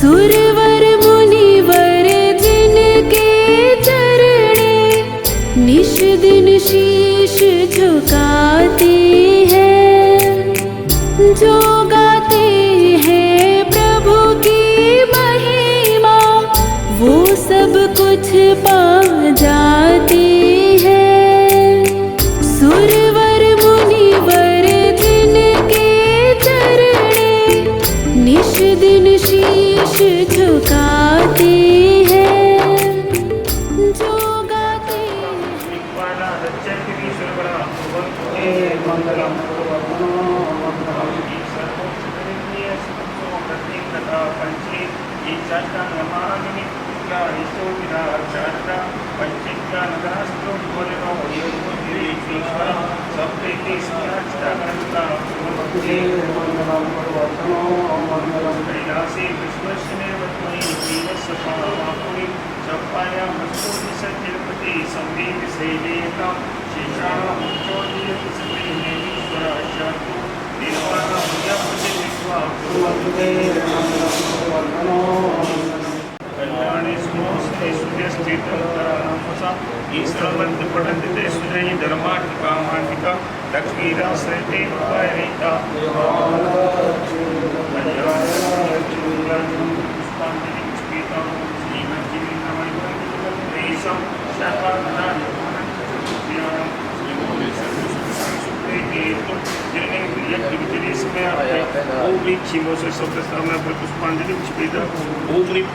सुरवर मुनिवर जिनके चरणे निश दिन शीश झुकाते हैं, जो गाते हैं प्रभु की महिमा वो सब कुछ पा जाते हैं। सुरवर मुनिवर जिनके चरणे निश दिन शीश झुकाते हैं, जो गाते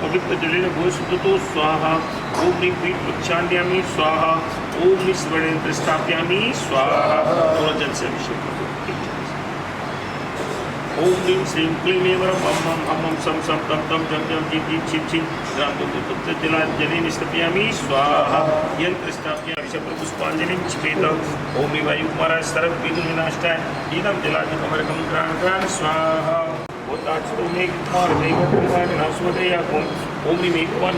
पवित्र जलेन भूषुतो स्वाहा। ओम प्रक्षाल्यामि स्वाहा। ओम स्वर्णेन स्थापयामि स्वाहा। थोड़ा जल से अभिषेक करो। ओम ह्रीं श्रीं क्लीं एव मम मम हम मम सम सम तम तम जम जम जीं जीं छिं छिं ग्राम तत्व जलेन स्थापयामि स्वाहा। यंत्र स्थापयामि पुष्पांजलिं क्षिपेतम्। ओम वायु कुमाराय सर्व विघ्न विनाशाय इदं जलाधिकमरकं घ्राण स्वाहा। कुमार कुमार विनाशोदयाकुम। ओम ह्रीं कुमार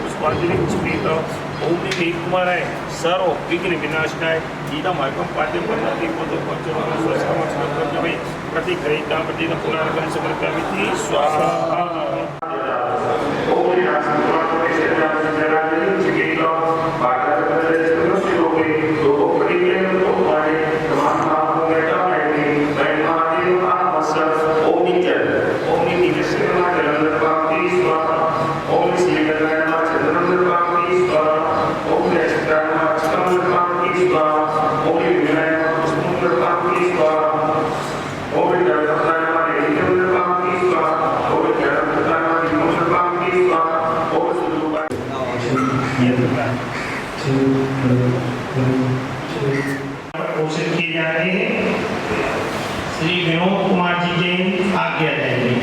पुष्पांजलिं क्षिपेतम्। ओम ह्रीं कुमाराय सर्व विघ्न विनाशाय इदं मार्गं पाद्यं बन्धति प्रतिग्रहीता प्रतिदिन पुनर्गं समर्पयामि स्वाहा। घोषित किए जा रहे हैं। श्री विनोद कुमार जी जैन आज्ञा देंगे।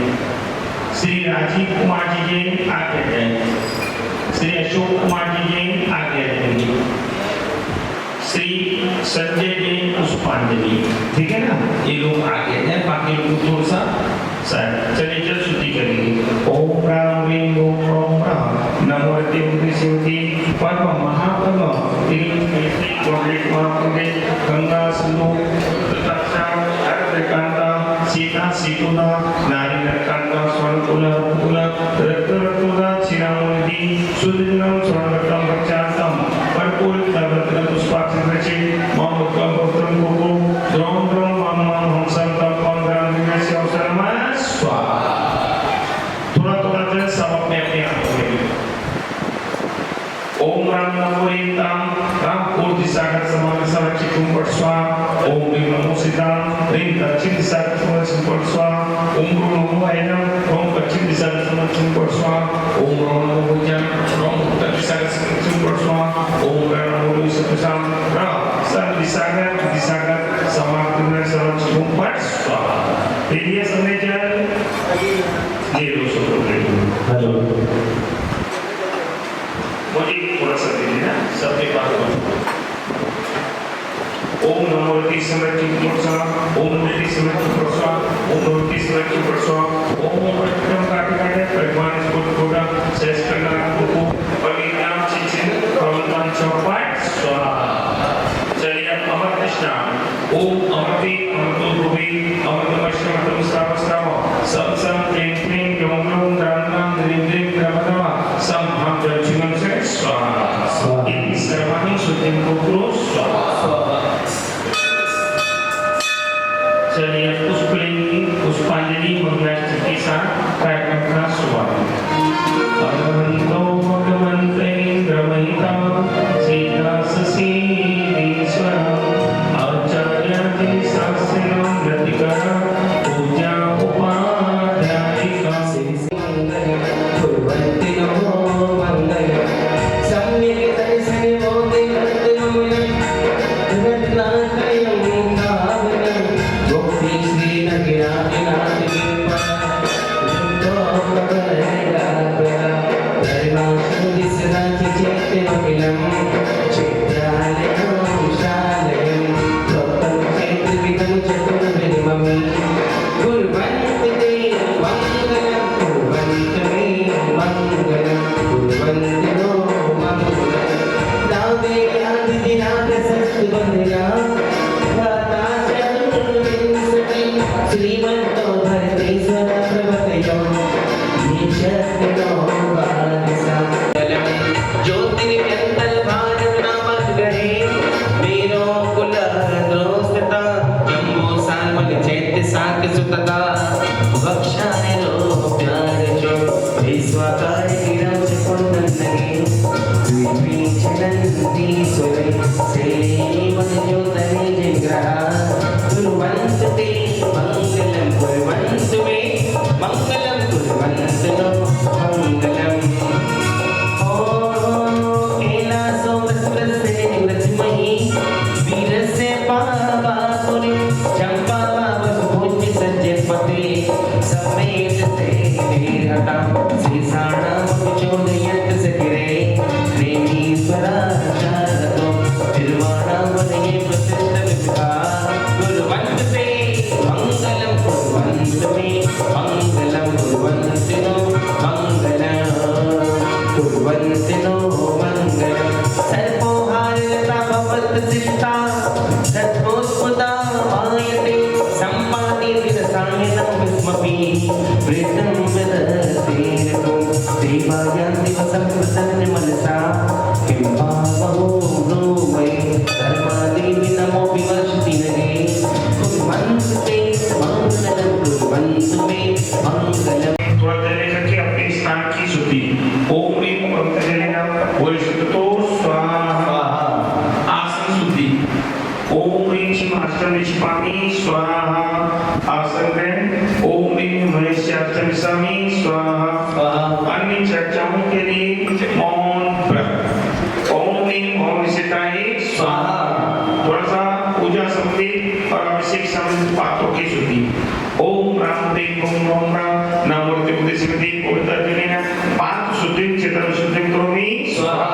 श्री राजीव कुमार जी जैन आज्ञा देंगे। श्री अशोक कुमार जी जैन आज्ञा देंगे। श्री संजय जैन पुष्पांजलि। ठीक है ना, ये लोग आगे हैं, बाकी लोग थोड़ा सा चलिए जल शुद्धि करेंगे। ओम राम ह्रीं ओम ओम राम नमो शिवती परम महापर्व गंगा सिंधु सीता सीतुला नारी नरकांता स्वर्णकुल कुल रक्तरक्तुला चिरामुनिधि सुदिनं स्वर्णरत्नं रक्षार्थं कर्पूरितरत्न पुष्पाक्षरचे मम उत्कल्पत्रं कुरु द्रौं द्रौं मम मम हंसं तं पं ग्रामस्य अवसरमा स्वाहा। थोड़ा थोड़ा जल सब अपने अपने हाथों में। ओम राम नमो एताम राम पूर्ति सागर समान संरक्षितुं पट्स्वा। ओम ह्रीं नमो सीतां ह्रीं दक्षिण दिशा संरक्षितुं पट्स्वा। ओम ह्रीं नमो ऐनं ओम पश्चिम दिशा संरक्षितुं पट्स्वा। ओम ह्रीं नमो भुजं ओम उत्तर दिशा संरक्षितुं पट्स्वा। ओम ह्रीं नमो विष्णुसां राम सर्व दिशागर समाप्तिं संरक्षितुं पट्स्वा। तेलिए समय जल ये लो हेलो मुझे थोड़ा सा दे देना सबके पास। ओम नमो ऋति समर्थित पुरुषा। ओम ऋति समर्थित पुरुषा। ओम ऋति समर्थित पुरुषा। ओम प्रथम काटे काटे परिवार को कोटा शेष करना को परिणाम चिचिन प्रवंतन चौपाट स्वाहा। चलिए अमर कृष्णा। ओम अमृति अमृतो भुवि अमृतमश्रमतम श्रावस्राव सब प्रेम प्रेम यमग्रम दानम स्वाकाय गिरं च पुण्यनगे द्विपी चलन्ति सुरे सेवनयोतने जिग्रहा कुर्वन्तु ते मङ्गलं कुर्वन्तु मे मङ्गलं कुर्वन्तु नो मङ्गलम् ॐ कैलासो वस्त्रस्य निवृत्तिमहि वीरस्य पावापुरे चम्पावावसुभूति सज्जपते समेतते देहतां शेषाणामपि चोदयत् सकिरे प्रेमीश्वराचारतो निर्वाणावनये प्रसिद्धविभा कुर्वन्तु ते मङ्गलं कुर्वन्तु मे मङ्गलं कुर्वन्तु नो मङ्गलम् कुर्वन्तु नो मङ्गलम् सर्पोहारलता भवत्सिता सर्पोत्पदा मायते सम्पादे विरसायनं विस्मपि वृद्धं विदधेरतुं देवायान्ति वसं प्रसन्नमनसा किं पावहो नो वै धर्मादेवि नमो विवर्षति नगे कुर्वन्तु ते मङ्गलं कुर्वन्तु मे मङ्गलम् थोड़ा देर करके अपने स्थान की शुद्धि ओम ह्रीं पंकजलिना वरिष्ठतो स्वाहा आसन शुद्धि ओम ह्रीं शिव अष्टमी छिपामी स्वाहा आसन ग्रहण ओम ह्रीं महेश्याष्टमी स्वाहा अन्य चर्चाओं के लिए मौन व्रत ओम ह्रीं मौन सिताए स्वाहा थोड़ा सा पूजा संबंधी और अभिषेक संबंधी बातों की शुद्धि ओम राम देव ओम राम नमोर्ति उद्देश्यति पवित्रजनेन पांच शुद्धि चित्त शुद्धि करोमि स्वाहा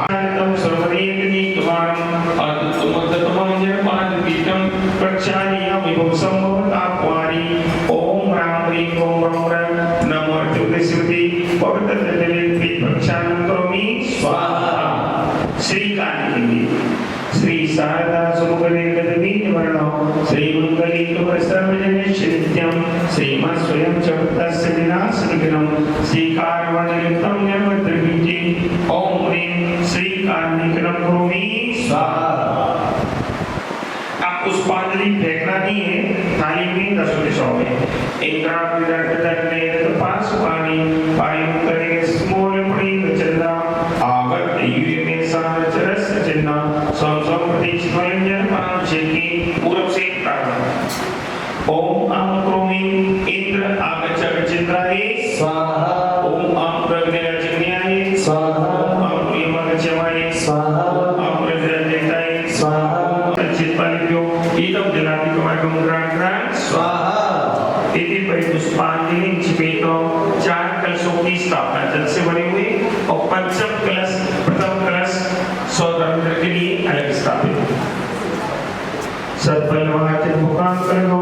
आनंदम सर्वदेवनी तुमारं अद्भुतमंजन पांच पीठम प्रक्षालीय विभव संभवतात्वारी ओम राम ह्रीं ओम राम नमोर्ति उद्देश्यति पवित्रजनेन प्रक्षालनं करोमि स्वाहा श्री काली श्री शारदा सुमुखदे गदवी निवर्णो श्री मंगली कुमरसर्वजने नित्यं श्रीमत् स्वयं चतुर्दश विनाशनिकरं श्री कारवणयुक्तं निर्मद्रवीजे ओम ह्रीं श्री कारणिकरं करोमि स्वाहा आप पुष्पांजलि फेंकना नहीं है थाली में 10 दिशाओं में एक ग्राम विराट करने तो 5 पानी पानी करेंगे स्मोल पड़ी चंदा आगत यूरी में सार चरस चिन्ह संसम प्रतीक स्वयं जन पांचे की पूरब से प्रारंभ ओम आम क्रोमी इंद्र आगच्छ चित्राय स्वाहा ओम आम प्रज्ञाचन्याय स्वाहा ओम आम प्रियमगच्छवाय स्वाहा ओम प्रज्ञादेवताय स्वाहा चित्पालिभ्यो इदं जलादि कुमारकं ग्रां स्वाहा इति परिपुष्पांजलि छिपेतो 4 कलशों की स्थापना जल से बने हुए और पंचम कलश प्रथम कलश स्वतंत्र के लिए अलग स्थापित सद्बलवाचित मुखां करो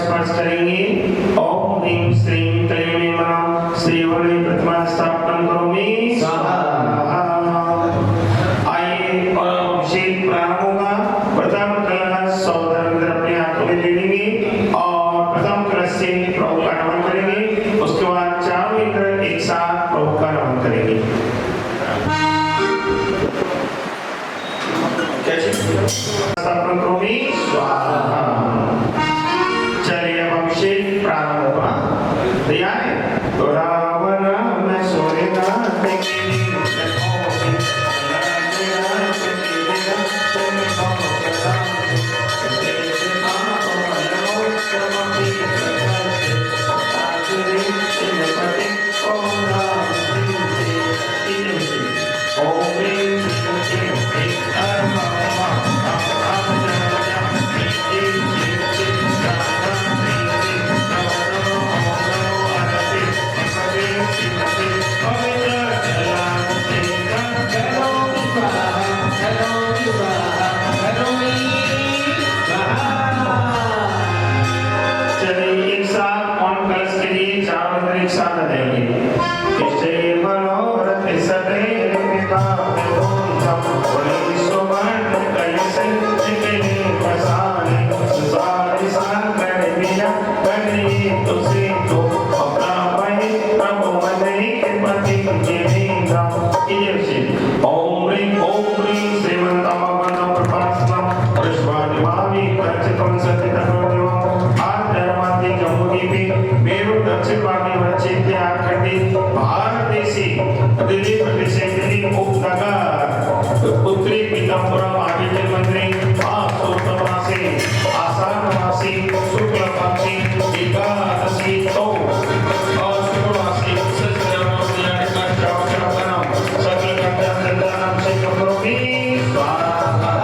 स्पर्श करेंगे। ओम ह्रीं श्रीं त्रयीणे नमः। श्री वरुणे प्रतिमा स्थापन करोमि। स्वाहा। आइए और अभिषेक प्रारंभ होगा। प्रथम कलश सौधर्म अपने हाथों में ले लेंगे और प्रथम कलश से प्रभु का नमन करेंगे। उसके बाद चारों इंद्र एक साथ प्रभु का नमन करेंगे। स्थापन करोमि। स्वाहा। चलिए अब अभिषेक प्रारंभ होगा। तैयार है? रावण में सोएगा उत्तरी पीताम्बरम आदित्य मंदिरे आसोतमासे आषाढ़मासे शुक्ल पक्षे एकादशी तो शुक्रमासे सकल कल्याण से करोमि। स्वाहा।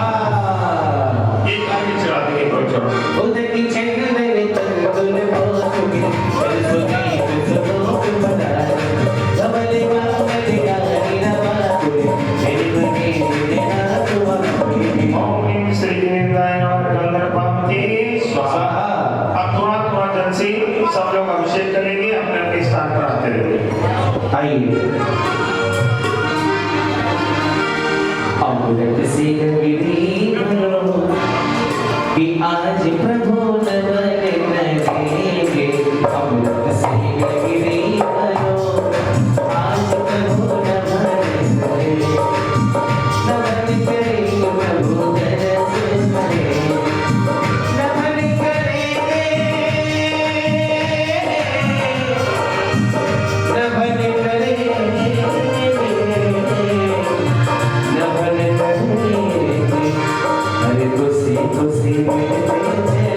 ये कार्य चला देंगे तो चलो। उधर की चैनल में तंदुल बोलूंगी बरसोगी बरसों के बनाए जबले वाले यारी नवाज़ुए मेरी बनी तेरा तुम्हारी। ओम ह्रीं श्री गणेशाय नमः। गंधर्वपावती स्वाहा। अब थोड़ा जल से सब लोग अभिषेक करेंगे। अपने अपने स्थान पर आते रहेंगे। आइए अमृत से विधि करो कि आज प्रभु नमन करेंगे। अमृत से विधि करो आज प्रभु नमन करेंगे। नमन करेंगे प्रभु दरस करे नमन करेंगे नमन करेंगे नमन करेंगे। अरे खुशी खुशी मिलते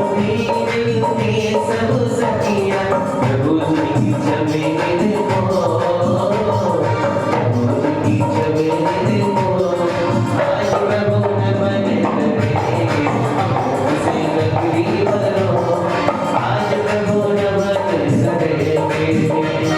सुनी दिल में सब सखिया प्रभु जी जमीन को प्रभु जी जमीन को आज प्रभु न बने करेंगे हमसे नगरी भरो आज प्रभु न बने करेंगे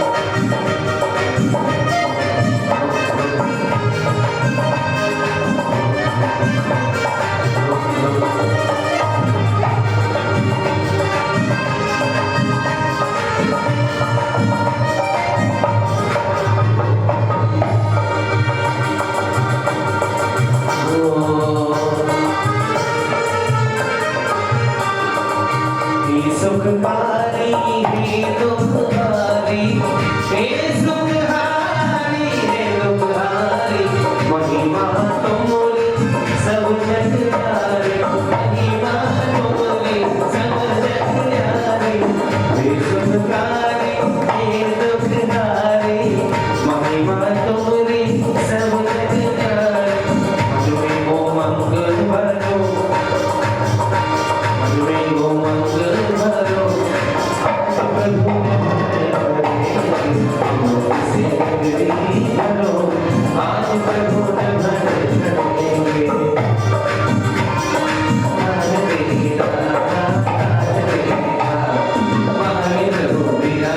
सुख हारी है दुख हारी हे सुख हारी है दुख हारी महिमा तुम्हारी सब जग हारी महिमा तुम्हारी सब जग हारी हे सुख हारी हे दुख हारी महिमा तुम्हारी सब जग हारी तुम्हें वो मंगल भरो तुम्हें वो मंगल भरो प्रभु से नगरी भरो आज प्रभु न बने करेंगे मारे प्रभु बिना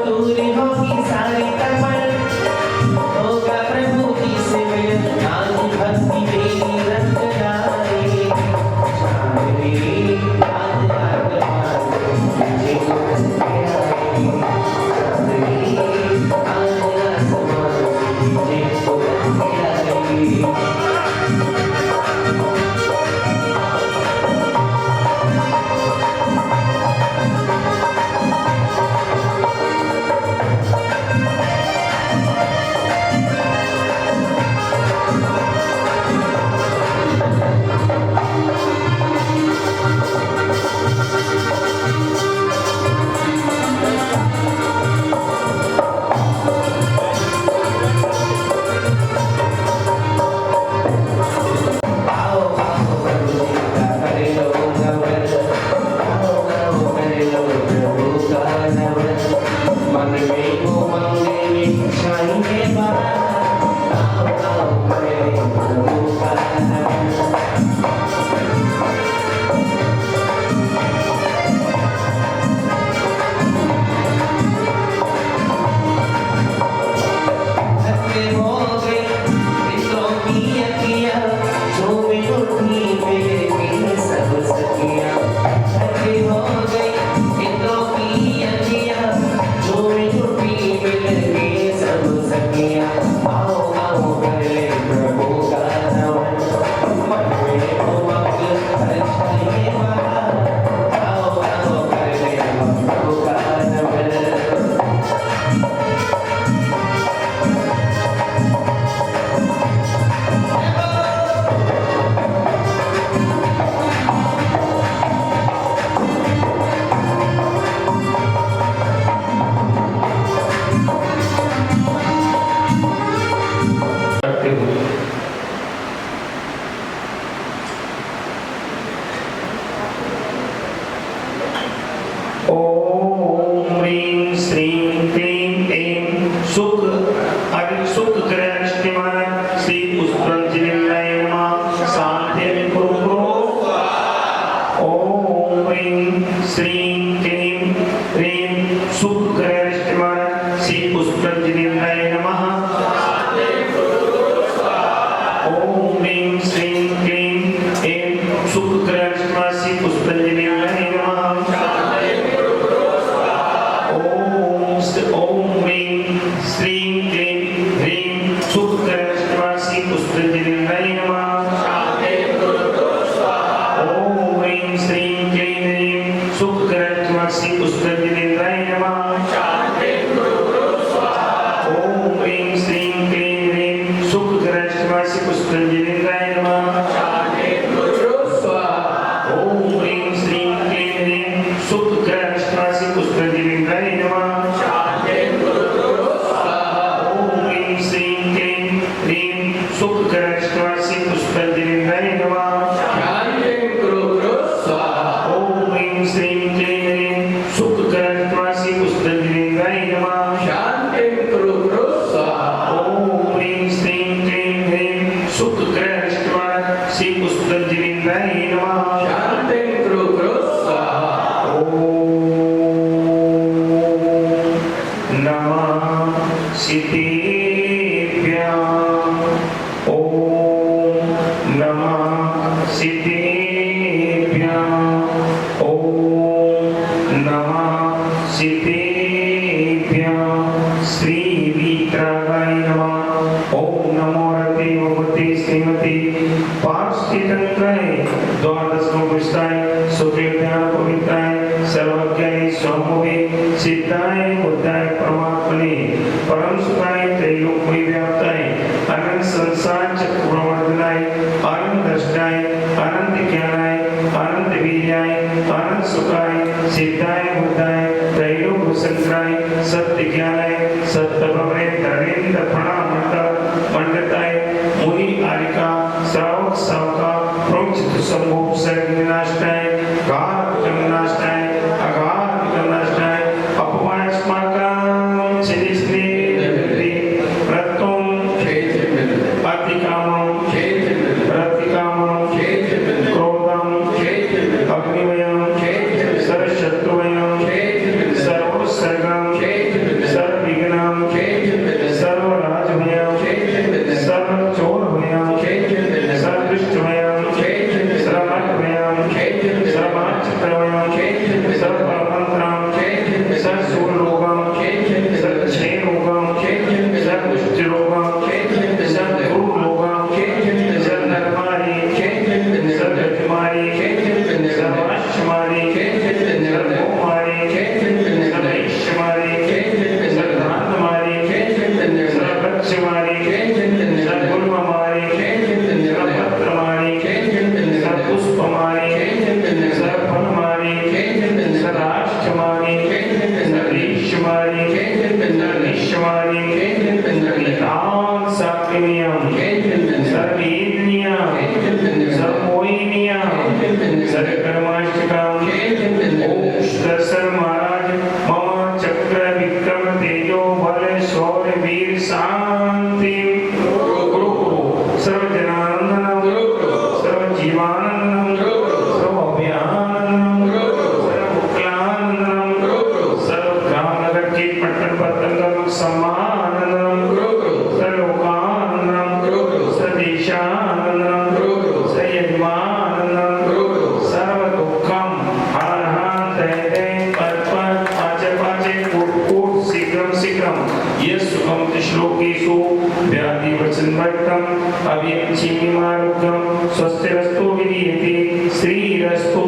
दूरी होगी सारी कमर होगा प्रभु की से मिलन आज भक्ति मेरी रंग लाई चांदनी आज आगमन मुझे बसते आई चांदनी आज आसमान मुझे बसते आई सुख कृष्ण श्री पुष्पजिनेन्द्राय नमः। ओम ह्रीं श्रीं क्लीं ह्रीं सुखकरश्री श्री पुष्पजिनेन्द्राय नमः। ओम ह्रीं श्रीं क्लीं ह्रीं सुखकरश्री श्री पुष्पजिनेन्द्राय नमः। ओम ह्रीं श्रीं क्लीं ह्रीं सुखकरश्री श्री पुष्पजिनेन्द्राय नमः। ओम ह्रीं श्रीं क्लीं ह्रीं सुखकरश्री पुष्पजिनेन्द्राय नमः। ओम ह्रीं श्रीं क्लीं ह्रीं सुखकरश्री श्री पुष्पजिनेन्द्राय नमः। ओम नमः सिद्धेभ्यः। ओम नमः सिद्धेभ्यः। श्री वित्रागाय नमः। ओम नमो रते भगवते श्रीमती पार्श्वतीतंत्राय द्वादशमुपस्थाय सुखदेव्याय पवित्राय सर्वज्ञाय स्वमोहे सिद्धाय बुद्धाय परमात्मने परम सुखाय त्रैलोक्य व्याप्ताय अनंत संसार चक्र प्रवर्तनाय अनंत दृष्टाय अनंत ज्ञानाय अनंत वीर्याय अनंत सुखाय सिद्धाय बुद्धाय त्रैलोक्य संग्राय सत्य ज्ञानाय सत्य भवने धरेन्द्र प्रणाम मंडताय मुनि आरिका श्रावक सावका प्रोचित संभोग सर्वनाशाय घात कर्मनाशाय अघात कर्मनाशाय अपमान स्माकं चिदिस्ते प्रत्तम अतिकामं प्रतिकामं क्रोधं अग्निमयं सर्वशत्रुमयं सर्वोत्सर्गं सर्वविघ्नं सर्वराजमयं सर्वचोरमयं सर्वदुष्टमयं सर्वमयं सर्वाचित्रमयं सर्वमन्त्रं सर्वसूररोगं सर्वक्षयरोगं सर्वदुष्टरोगं सर्वगुरुरोगं सर्वधर्मारि सर्वजमारि सर्वाश्चमारि सर्वोमारि सर्वैश्चमारि सर्वधान्तमारि सर्वक्षमारि सर्वगुरुमारि सर्वपत्रमारि सर्वपुष्पमारि सर्वफलमारि सर्वाश्चमारि सर्वैश्चमारि सर्वैश्चमारि सर्वनिदान साक्ष्यमियं सर्वेन्द्रियं सर्वमोहिनीयं सर्वकर्माष्टकं ओम दशरथ महाराज मम चक्र विक्रम तेजो बल शौर्य वीर शांति गुरु सर्वजनानंदनं सर्वजीवानंदनं सर्वअभयानंदनं सर्वमुक्लानंदनं सर्वग्रामनगर के पट्टन पतंगम सम्मानंदनं सर्वलोकानंदनं सर्वदेशानंदनं सर्वयजमानंदनं सर्वदुःखं यस्सुखं श्लोकेषु व्याधिवचनवर्तं अव्यक्षीमारोग्यं स्वस्तिरस्तु विधीयते श्रीरस्तु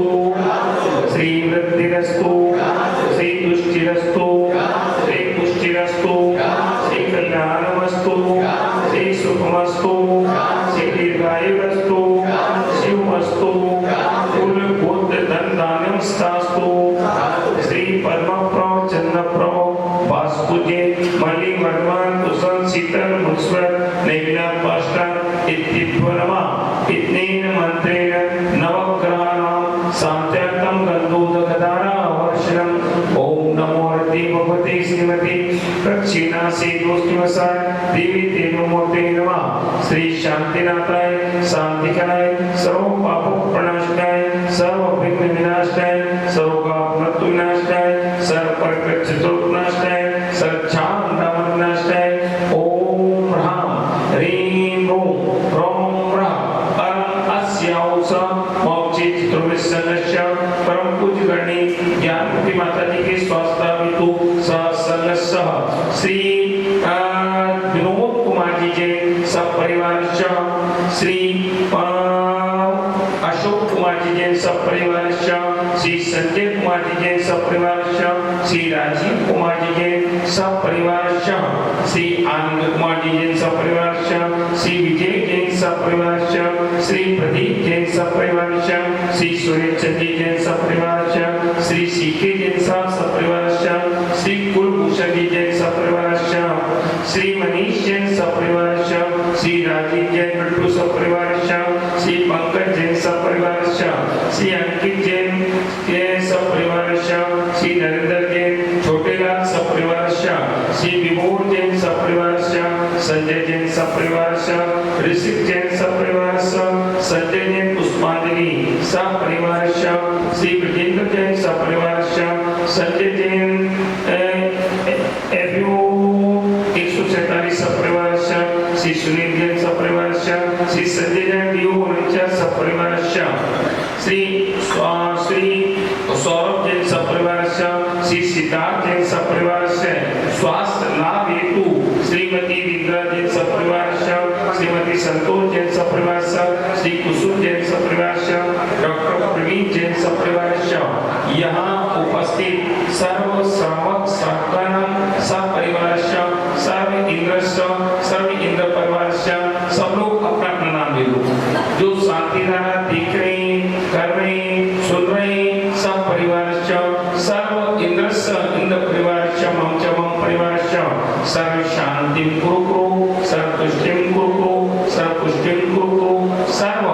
श्रीवृद्धिरस्तु श्रीतुष्टिरस्तु श्रीपुष्टिरस्तु श्रीकल्याणमस्तु श्रीसुखमस्तु श्रीदीर्घायुरस्तु शिवमस्तु कुलबुद्धधनधान्यमस्तु श्री परमप्रभ चन्द्रप्रभ वास्तुजे मलि वर्मान कुशल शीतल मुस्वर नैला पाष्टा इत्तित्वनमा इत्नेन मंत्रेण नवग्रहाणां शान्त्यर्थं गन्धोदकधारा वर्षणम् ओम नमो रते भगवते श्रीमती प्रक्षिणासे दोष्टिवसाय देवी तेजोमूर्ते नमः। श्री शांतिनाथाय शांतिकराय सर्व पाप प्रणाशनाय सर्व विघ्न विनाशनाय सर्व पाप मृत्यु विनाशनाय सर्व परक चतुर्विनाशनाय सर्वच्छान्दमनाशनाय ओम ह्रां ह्रीं ह्रूं ह्रौं अरं अस्याौस मौचे चतुर्विशस्य परम पूज्य गणे ज्ञानमती माता जी के स्वास्थ्य हेतु सत्संगस्य श्री विनोद कुमार जी जैन सब परिवार श्री अशोक कुमार जी जैन सब परिवार श्री संजय संजय कुमार जी जैन सपरिवार श्री राजीव कुमार जी जैन सपरिवार श्री आनंद कुमार जी जैन सपरिवार श्री विजय जैन सपरिवार श्री प्रदीप जैन सपरिवार श्री सुरेश चंदी जैन सपरिवार श्री सीके जैन सपरिवार श्री कुलभूषण जी जैन सपरिवार श्री मनीष जैन सपरिवार श्री राजीव जैन बिट्टू सपरिवार श्री पंकज जैन सपरिवार श्री अंकित जैन के सपरिवार श्री नरेंद्र जैन छोटेलाल सपरिवार श्री विभोर जैन सपरिवार संजय जैन सपरिवार ऋषिक जैन सपरिवार संजय जैन पुष्पांजलि सपरिवार श्री विजेंद्र जैन सपरिवार संजय जैन एफयू 147 सपरिवार श्री सुनील जैन सपरिवार श्री संजय जैन डीओ उनचास सपरिवार श्री सौरभ जैन सपरिवार श्री सिद्धार्थ जैन सपरिवार स्वास्थ्य लाभ हेतु श्रीमती विद्या जैन सपरिवार श्रीमती संतोष जैन सपरिवार श्री कुसुम जैन सपरिवार डॉक्टर प्रवीण जैन सपरिवार यहाँ उपस्थित सर्व श्रावक सगण सपरिवार सर्व इंद्र परिवार सब लोग अपना अपना नाम ले लो। जो शांति धारा देख रहे हैं, कर रहे हैं, सुन रहे हैं, सब परिवार सर्व इंद्र परिवार मम परिवार सर्व शांति कुरु सर्व तुष्टिम कुरु सर्व पुष्टिम कुरु सर्व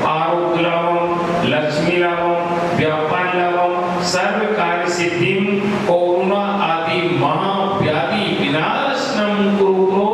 आरोग्य लाभम लक्ष्मी लाभम व्यापार लाभम सर्व कार्य सिद्धिम कोरोना आदि महाव्याधि विनाशनम कुरु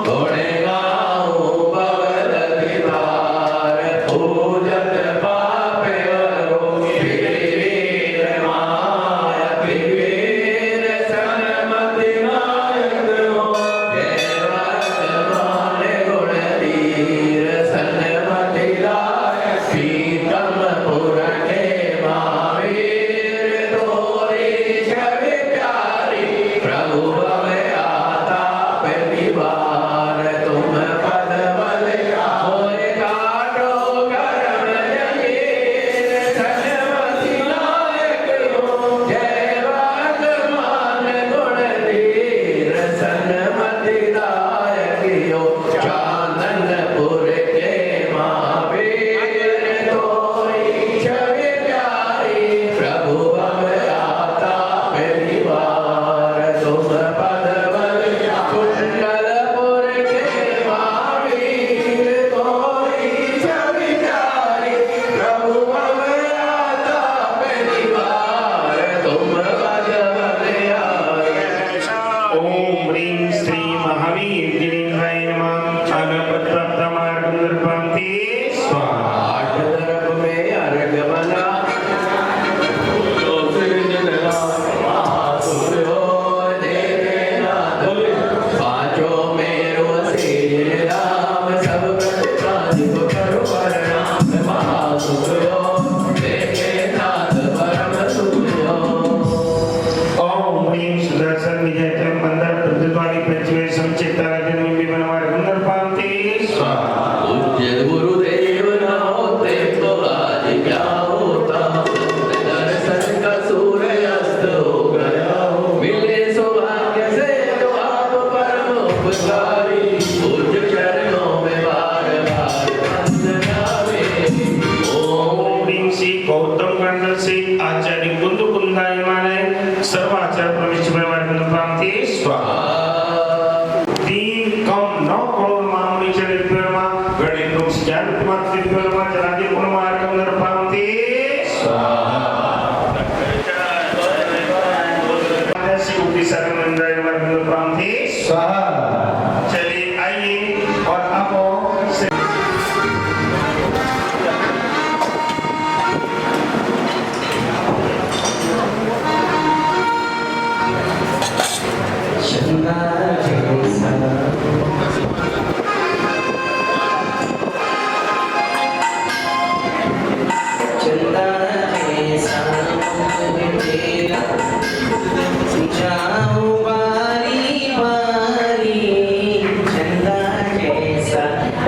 घोड़े गाँव ultimat diploma jaladi ulama arkamner pamti स्वाहा सी उठी सरमंडल वर्गल पमति स्वाहा चलिए आइए और अब से चंदा जैसा चंदा जैसा मुख तेरा जाऊं बारी बारी चंदा जैसा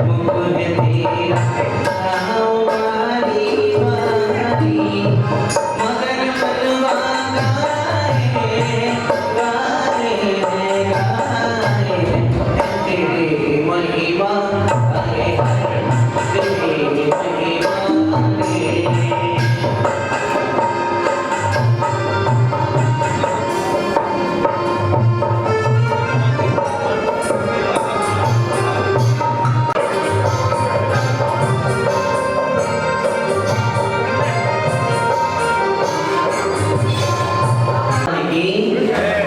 मुख तेरा जाऊं बारी बारी मगर मनवा गाए गाए गाए तेरी महिमा गाए तेरी महिमा गाए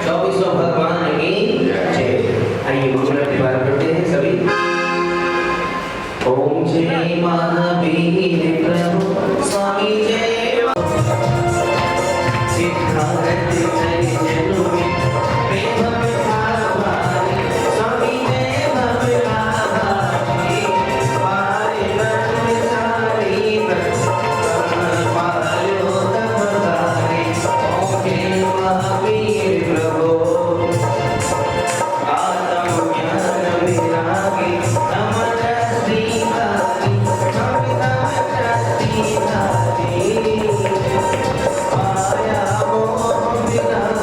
चौबीसों भगवान की जय। आइए मंगल परिवार करते हैं सभी। ओम जय महावीर प्रभु स्वामी जय सिद्धार्थ जय जनुमे प्रेम भावारी स्वामी जय भवनारी पारे ब्रह्म सारी पालो तपतारी ओम जय महावीर प्रभु आत्म ज्ञान विरागी समदृष्टि धारी समदृष्टि धारी माया मोह विनाश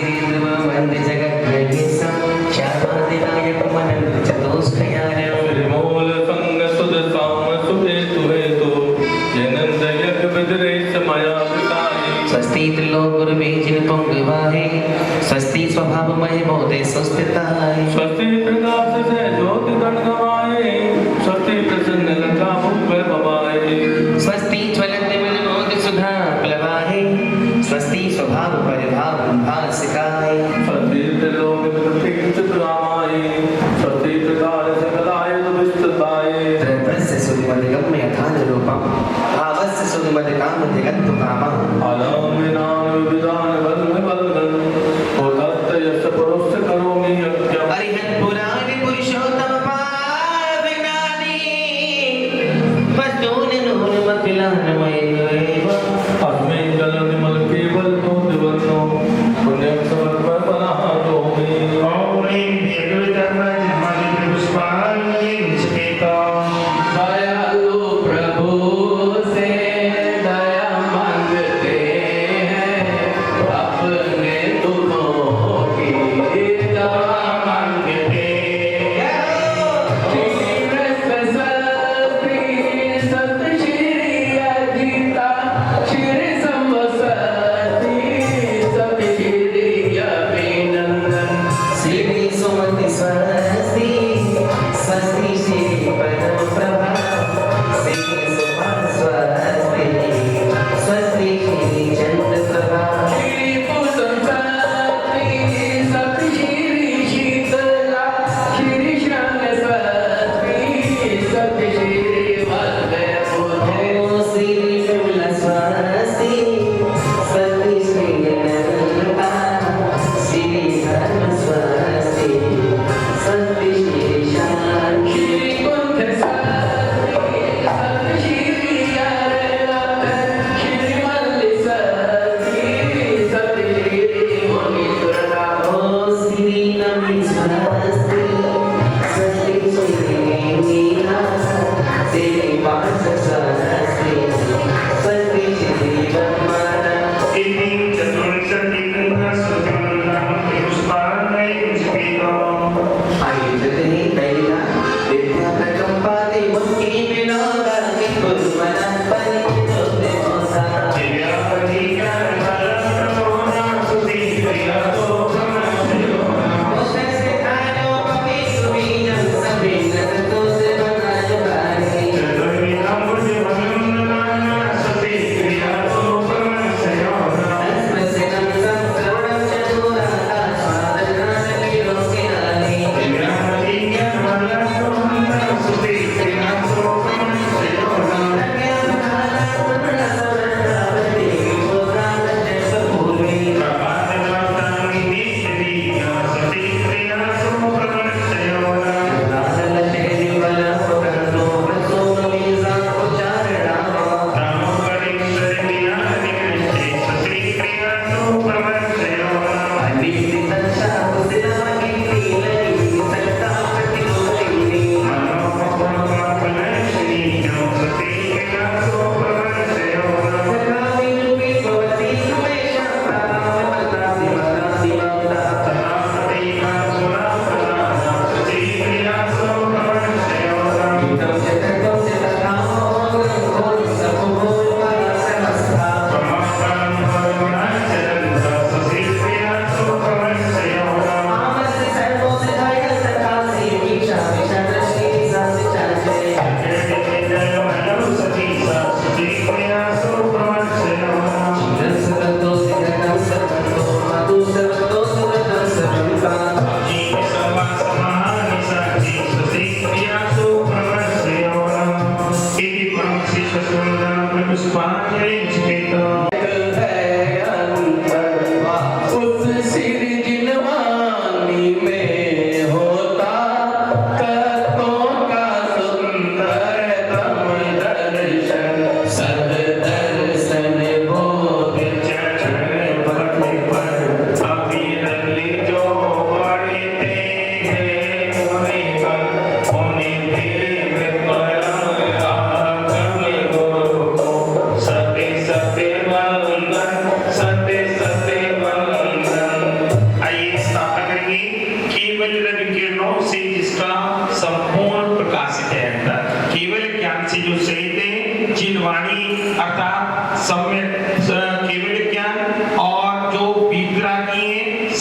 वीरेंद्र वंदे जगत महेशम श्यामादिनायक मनंद चतुष्कयानम निर्मूल संग सुध साम सुहे तुहे तो जनंद यज्ञ बदरे समया बिताए स्वस्ति त्रिलोक गुरु बीजिन पुंगवाहे स्वस्ति स्वभाव महि मोदे सुस्थिताय स्वस्ति प्रकाश से ज्योति दंड गवाए स्वस्ति प्रसन्न लंका मुख बबाए स्वस्ति ज्वलंत मन मोद सुधा प्लवाहे स्वस्ति स्वभाव परिभाव भासिकाय स्वस्ति त्रिलोक प्रतिष्ठित रामाय स्वस्ति प्रकार सकलाय विस्तृताय त्रयस्य सुमदिगम्य अथान रूपम भावस्य सुमदिकामधिगन्तु कामः आलम नाम विधान बल बलगन होतत यश पुरुष करोमि यज्ञ अरिहत पुराणि पुरुषोत्तम पावनानि वस्तूनि नूनमखिलानमयैव अस्मै जल निमल केवल तो दिवनो पुण्यम समर्पण बना दो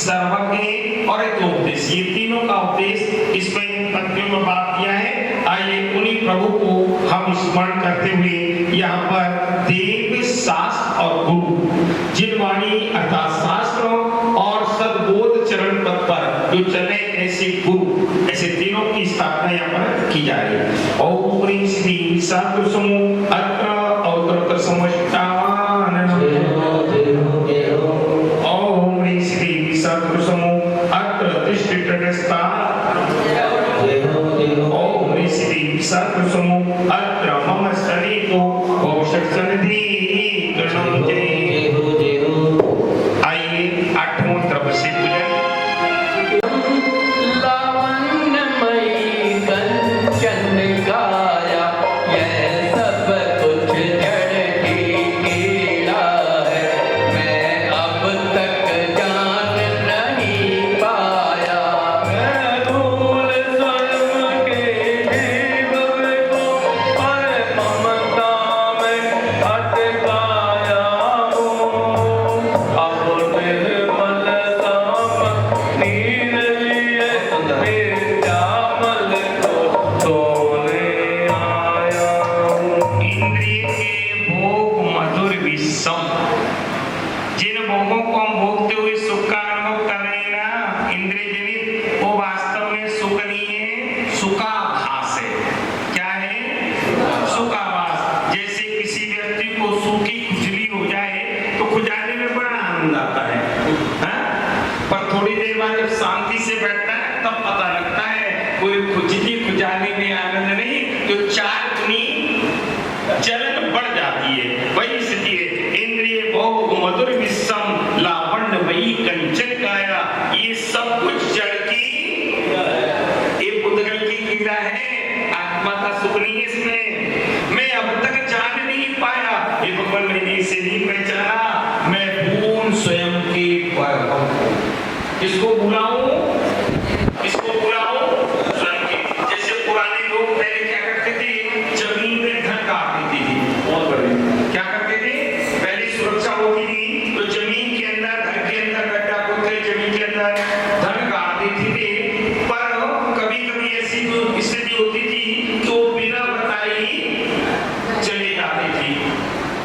सर्वज्ञ और एतोपदेश, ये तीनों का उपदेश इसमें पंक्तियों में बात किया है। आइए उन्हीं प्रभु को हम स्मरण करते हुए यहाँ पर देव, शास्त्र और गुरु, जिन वाणी अर्थात शास्त्रों और सद्बोध चरण पथ पर जो चले ऐसे गुरु, ऐसे तीनों की स्थापना यहाँ पर की जा रही है। ओम ह्रीं श्रीं सद्गुरुसमो अत्र अवतरोत्तर समष्टावान ओम ह्रीं श्रीं सद्गुरुसमो अत्र तिष्ठितगस्ता ओम ह्रीं श्रीं सद्गुरुसमो अत्र मम सनितो भविष्यत्सनिधि गणं जय। आइए आठवां द्रव्य से पूजन। लावण्यमयी कंचन काया, यह सब कुछ जड़ की कीड़ा है, मैं अब तक जान नहीं पाया। मैं भूल स्वयं के जीवन को पर ममता में अटकाया हूँ। अब निर्मल साम नीर लिए निर्जामल को सोने आया हूँ। इंद्रिय के भोग मधुर विषम, जिन भोगों को हम भोगते हुए सुख का अनुभव कर रहे हैं ना, इंद्रिय जनित, वो वास्तव में सुख नहीं है, सुखाभास है। क्या है? सुखाभास। जैसे किसी व्यक्ति को सूखी खुजली हो जाए तो खुजाने में बड़ा आनंद आता है, हाँ? पर थोड़ी देर बाद जब शांति से बैठता है तब पता लगता है कोई खुजली खुजाने में आनंद नहीं, जो चार गुनी जलन बढ़ जाती है, वही स्थिति है। इंद्रिय भोग मधुर विषम लावण्य वही कंचन काया, ये सब कुछ जड़ की, ये पुद्गल की कीड़ा है, आत्मा का सुख नहीं है इसमें। मैं अब तक जान नहीं पाया, ये भगवान मैंने इसे नहीं पहचाना, मैं भूल स्वयं के पर हूं। किसको बुलाऊं? किसको बुलाऊं? स्वयं के। जैसे पुराने लोग पहले क्या करते थे, जमीन में धन गाड़ते थे, बहुत बड़े क्या करते थे, पहले सुरक्षा होती थी तो जमीन के अंदर, घर के अंदर गड्ढा खोदते, जमीन के अंदर धन गाड़ देते थे। पर कभी कभी ऐसी स्थिति होती थी कि वो बिना बताए ही चले जाते थे,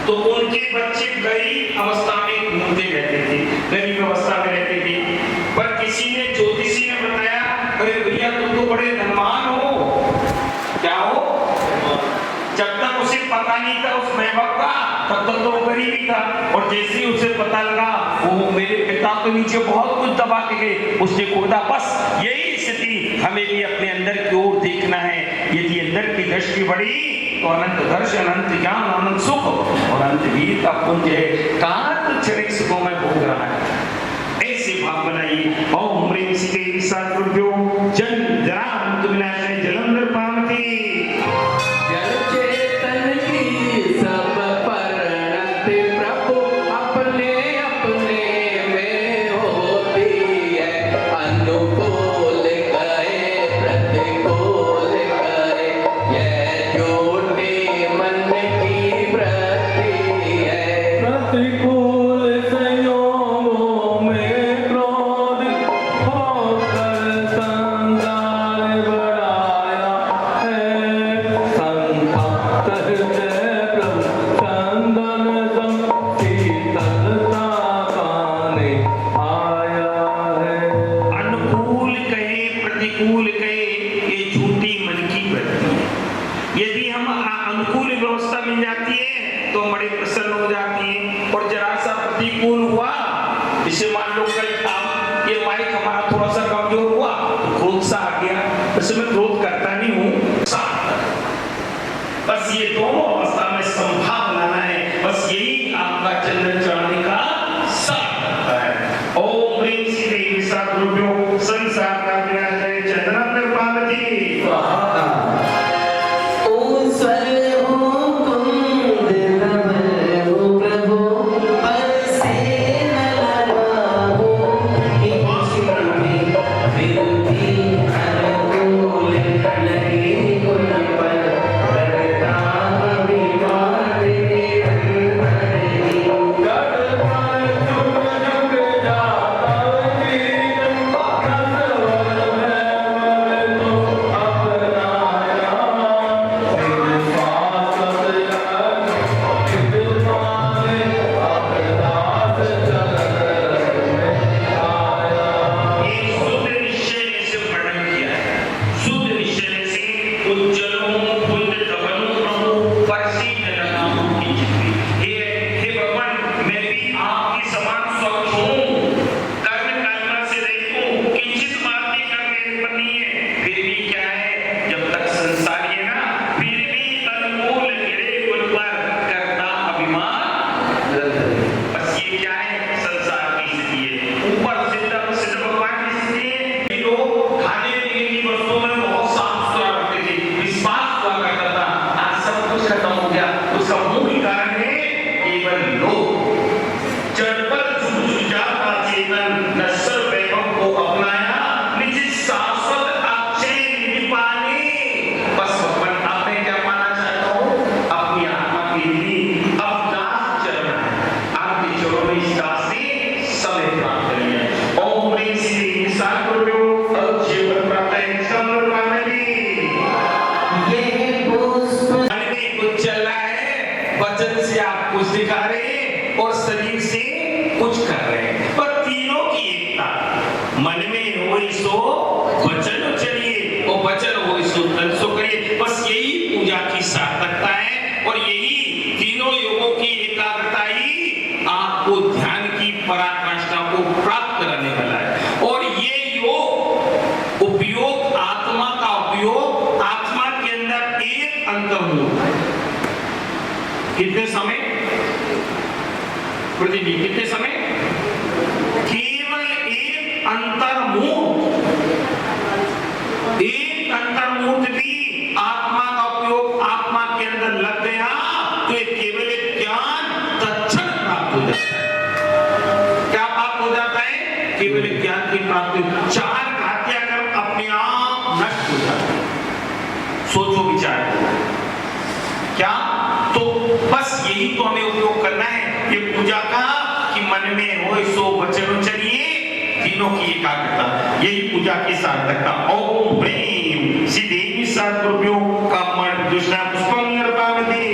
तो उनके बच्चे गरीब अवस्था में घूमते रहते थे, गरीब अवस्था में रहते थे। पर किसी ने, ज्योतिषी ने बताया, अरे भैया तुम तो बड़े धनवान हो। क्या हो? जब तक उसे पता नहीं था उस वैभव का, तब तक तो वो गरीब ही था, और जैसे ही उसे पता लगा वो मेरे पिता तो नीचे बहुत कुछ दबा के गए, उसने खोदा। बस यही स्थिति हमें भी अपने अंदर की ओर देखना है। यदि अंदर की दृष्टि बढ़ी तो अनंत दर्शन, अनंत ज्ञान, अनंत सुख और अनंत वीर का पुंज है। कहाँ तो क्षणिक सुखों में भोग रहा है, ऐसे भाव बनाइए। ओम ह्रीं श्रीं सद्गुरुभ्यो जन जरांत विनाशाय जलंधर पावती। जल चेतन की सब परिणति प्रभु अपने अपने में होती है, अनुकूल कहे प्रतिकूल कहे, यह झूठी मन की वृत्ति है। प्रतिकूल संयोगों में क्रोध होकर संसार बढ़ाया है। संतप्त हृदय प्रभु चंदन सम शीतलता पाने आया है। अनुकूल कहे प्रतिकूल कहे, ये झूठी मन की वृत्ति है। यदि हम अनुकूल व्यवस्था मिल जाती है तो बड़े प्रसन्न हो जाती है, और जरा सा प्रतिकूल हुआ, इसे मान लो कल ये माइक हमारा थोड़ा सा कमजोर हुआ तो क्रोध सा आ गया। वैसे मैं क्रोध करता नहीं हूँ, बस ये दोनों अवस्था में संभाव लाना है। बस यही आपका चंदन चढ़ाने का सार्थक है। ओम ह्रीं श्रीं सद्गुरुभ्यो संसार का विनाशाय चंदन पार्वती। ओ स्वर हो कुंद नमः हो प्रभु, पर से न लगाओ, इच्छित फिर भी अनुकूल लगे गुण पर, करता अभिमान निरंतर ही। गढ़ पर झुक झुक जाता मन में हो सो वचन चलिए और वचन हो सो तन सो करिए। बस यही पूजा की सार्थकता है और यही तीनों योगों की एकाग्रता ही आपको ध्यान की पराकाष्ठा को प्राप्त कराने वाला है। और ये योग उपयोग आत्मा का उपयोग आत्मा के अंदर एक अंतर्मुख है। कितने समय प्रतिदिन कितने समय केवल एक अंतर्मूर्त भी आत्मा का उपयोग आत्मा के अंदर लग गया तो ये केवल एक ज्ञान तत्क्षण प्राप्त हो जाता है। क्या प्राप्त हो जाता है? केवल एक ज्ञान की प्राप्ति। चार घातियां कर्म अपने आप नष्ट हो जाते हैं। सोचो विचार क्या? तो बस यही तो हमें उपयोग करना है ये पूजा का कि मन में हो सो वचन चलिए तीनों की एकाग्रता। यही पूजा की सार्थकता। ओम प्रेम सिद्धि सद्गुरुभ्यो कामण दुष्टा पुष्पं निर्वापति।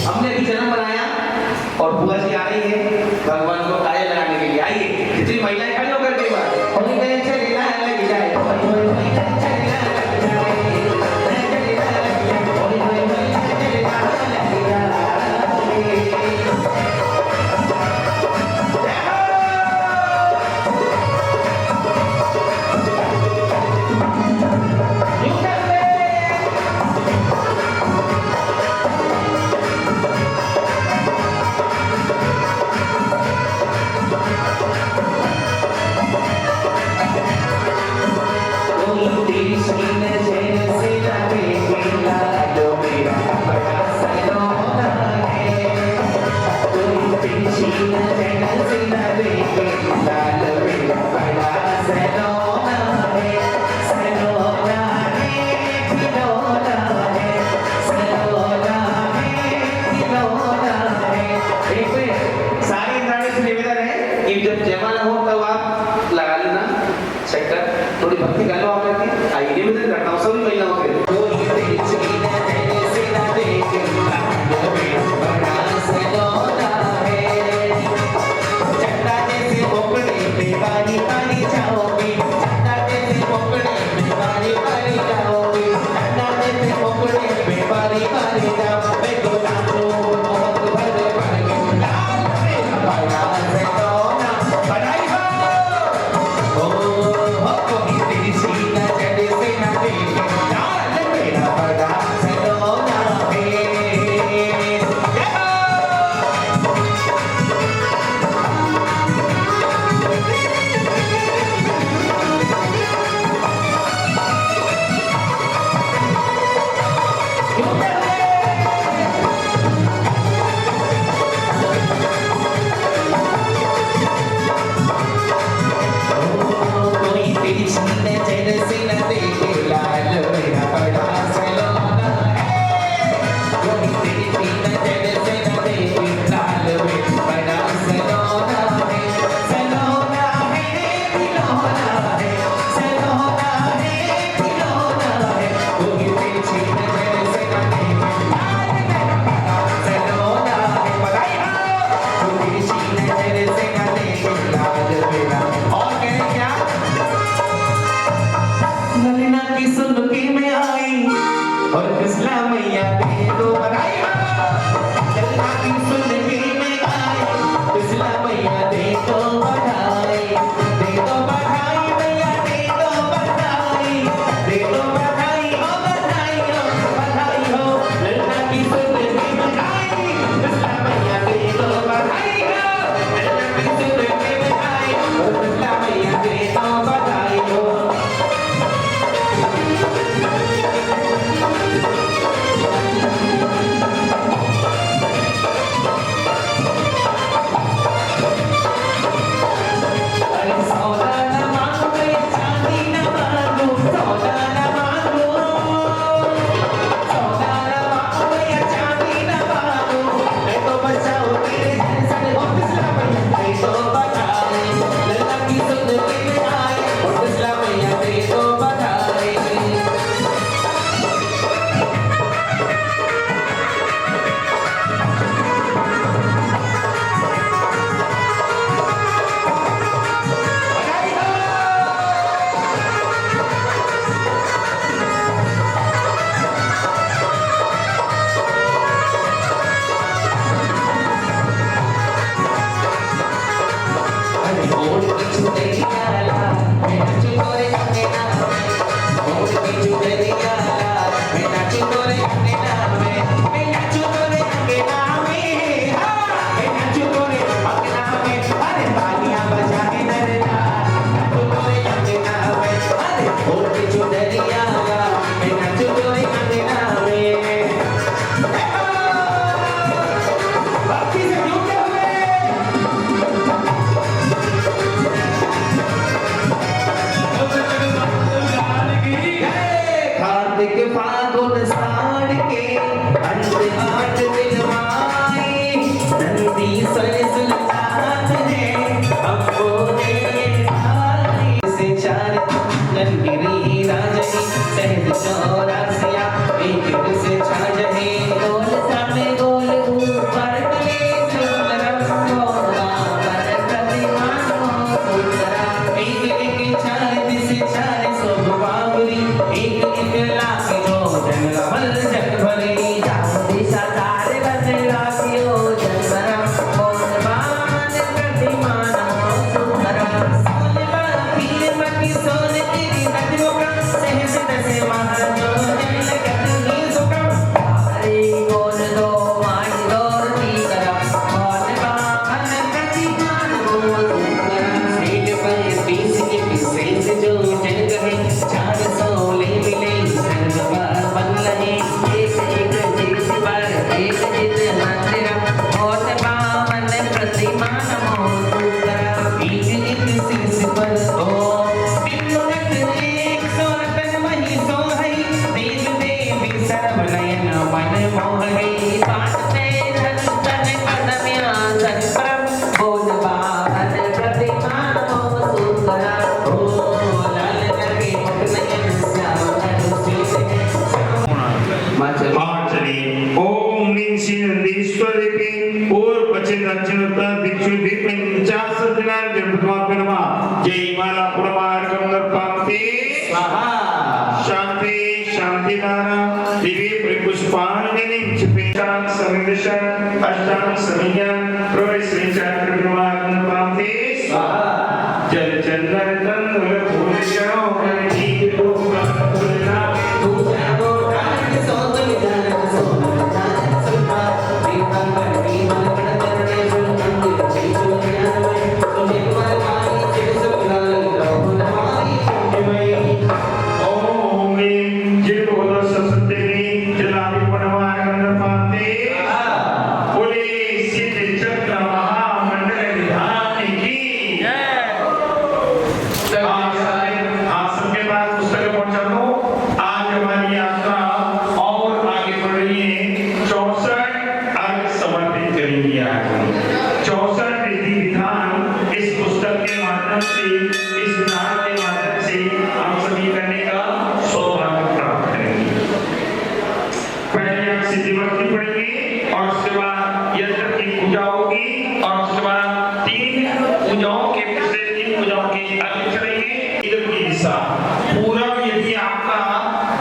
हमने भी जन्म बनाया और बुआ जी आ रही है भगवान को ताले लगाने के लिए। आइए कितनी महिलाएं खड़ी होकर के बात होली गए चली ना लगी जाए होली होली होली चली ना लगी जाए चली ना लगी जाए होली होली होली चली ना लगी जाए। जब जयमाला हो तब आप लगा लेना चक्कर। थोड़ी भक्ति कर लो आप करके। आइए निवेदन करता हूँ सभी महिलाओं से। Oh, आंगन गिरी राजनी सहज चौरासिया एक से छाजही गोल सामे गोल ऊपर तले सुंदरम गोला पर प्रतिमान सुंदरा एक एक चार दिस चार शोभावरी एक एक लाख योजन रमल जग भरी जाओ दिशा तारे बसे राखियो जनवरम गोल बामन प्रतिमान सुंदरा सोने बड़ा पीर मकी सोने तेरी नजरों का सहज दसे महाजोजन लगत ही सुकम हरे गोल दो माई दौर की तरफ गोल बामन प्रतिमान सुंदरा सेल पर 20 की सेज जो जन गए 400 ले मिले सर्व बन लगे एक एक चीज पर एक जित मंदिर गोल बामन प्रतिमान सुंदरा एक एक शीर्ष पर ओ बिनुरत एक सोरतन वही सो है देव देवी सर्व नयन मन मोह गई बात से धन तन पदम्या धन परम बोल बामन प्रतिमान सुंदरा ओ लाल करके मुख नयन श्याम धनु शील माचल और चलिए ओम नीम सिंधीश्वरी और पश्चिम दक्षिण उत्तर दिक्षु दीप 50 दिना जन्मत्वापनमा जय माला पुरमार्गम नरपांति स्वाहा शांति शांति नारा दिव्य पुष्पांजलि चिपेशान समिदशन अष्टांग समिज्ञान प्रवेश चक्र प्रमाण नरपांति स्वाहा जल चंदन तंदुल फूलशो ठीक को फूलना पूजा को काट सोतल जान सोनल जान सुमा दीपंकर दीपन करने मंदिर चैतु ज्ञानमय तुम्हें माई चिर सुलाल रोहन माई पुण्यमय ओम नीम जितोद ससतेनी जलादि पणवार नरपांति बोले सिद्ध चक्र महामंडल विधान की जय। आसन के बाद पुस्तक पहुंचा दो। आज हमारी यात्रा और आगे बढ़ रही है। 64 अर्घ समर्पित करेंगे आज हम। 64 विधि विधान इस पुस्तक के माध्यम से, इस विधान के माध्यम से हम सभी करने का सौभाग्य प्राप्त करेंगे। पहले हम सिद्धि भक्ति पढ़ेंगे और उसके बाद यंत्र की पूजा होगी और उसके बाद 3 पूजाओं के पिछले 3 पूजाओं के आगे चढ़ेंगे। इधर की दिशा पूरब, यदि आपका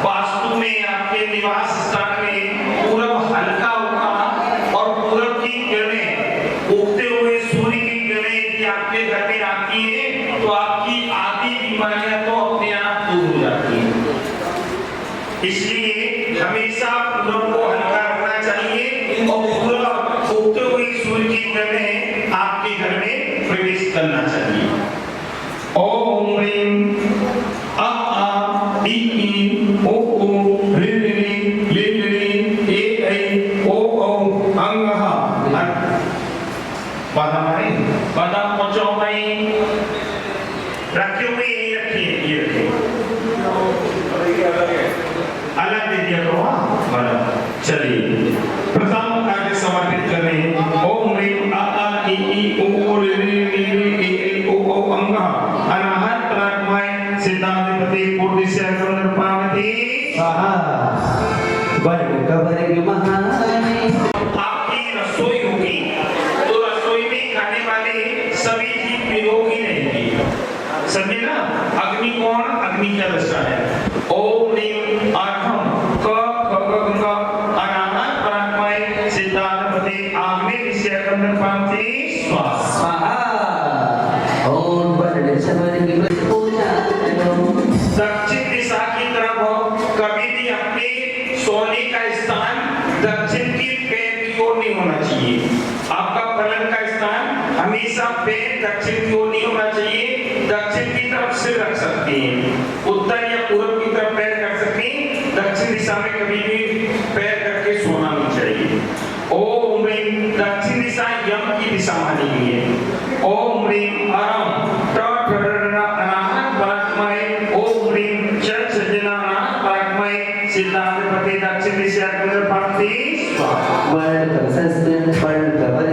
वास्तु में आपके निवास स्थान में पूरब हल्का होगा और पूरब की किरणें, उगते हुए सूर्य की किरणें यदि आपके घर में आती है तो आपकी आधी बीमारियां तो अपने आप दूर हो जाती हैं। इसलिए हमेशा पूरब को हल्का रखना चाहिए और पूरब उगते हुए सूर्य की किरणें आपके घर में प्रवेश करना चाहिए। ओम ह्रीं आ आ ई ओ रि रि रि ए ओ अंगः बादाम पहुंचाओ भाई, रखे हुए यही रखिए, ये रखिए, अलग दे दिया करो। हाँ चलिए प्रथम कार्य समर्पित कर रहे हैं। ओम ह्रीं आ आ ई ओ रि रि ए ओ अंगः अनाहत प्राज्ञाय सिद्धाधिपति पूर्ति से अग्रवर पावती स्वाहा वर्ण कवर महाने आपकी रसोई होगी तो रसोई में खाने वाले सभी जीव निरोगी रहेंगे। समझे ना? अग्नि कौन? अग्नि का दशा है। ओम नीम आठम क ख ग ग अनाहत प्राज्ञाय सिद्धाधिपति आग्ने विषय अग्रवर पावती स्वाहा स्वाहा ओम वर्ण कवर पूजा करो। दक्षिण दिशा की तरफ कभी भी अपने सोने का स्थान दक्षिण की पैर की ओर नहीं होना चाहिए। आपका पलंग का स्थान हमेशा पैर दक्षिण की ओर नहीं होना चाहिए। दक्षिण की तरफ सिर रख सकते हैं, उत्तर या पूर्व की तरफ पैर कर सकते हैं। दक्षिण दिशा में कभी भी पैर करके सोना नहीं चाहिए। ओम ह्रीं दक्षिण दिशा यम की दिशा मानी गई है। ओम ह्रीं अरम अनाहत प्राज्ञाय ओम ह्रीं चल सजना प्राज्ञाय सिद्धाधिपति दक्षिण दिशा अग्रवर पावती स्वाहा वर्ण कवसस्त्र वर्ण कवर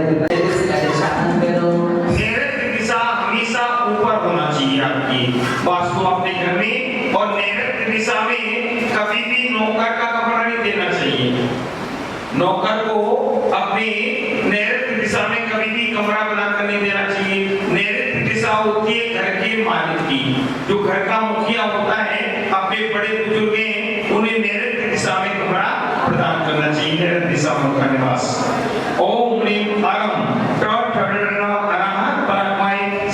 शांत करो। नैऋत्य दिशा हमेशा ऊपर होना चाहिए आपकी। वास्तु आपने घर में। और नैऋत्य दिशा में कभी भी नौकर का कपड़ा नहीं देना चाहिए। नौकर को अपने नैऋत्य दिशा में कभी भी कमरा बनाकर नहीं देना चाहिए। नैऋत्य दिशा होती है घर के मालिक की, जो घर का मुखिया होता है, अपने बड़े बुजुर्ग हैं, उन्हें नैऋत्य दिशा में कमरा प्रदान करना चाहिए। नैऋत्य दिशा में उनका निवास। ओम ह्रीम अरम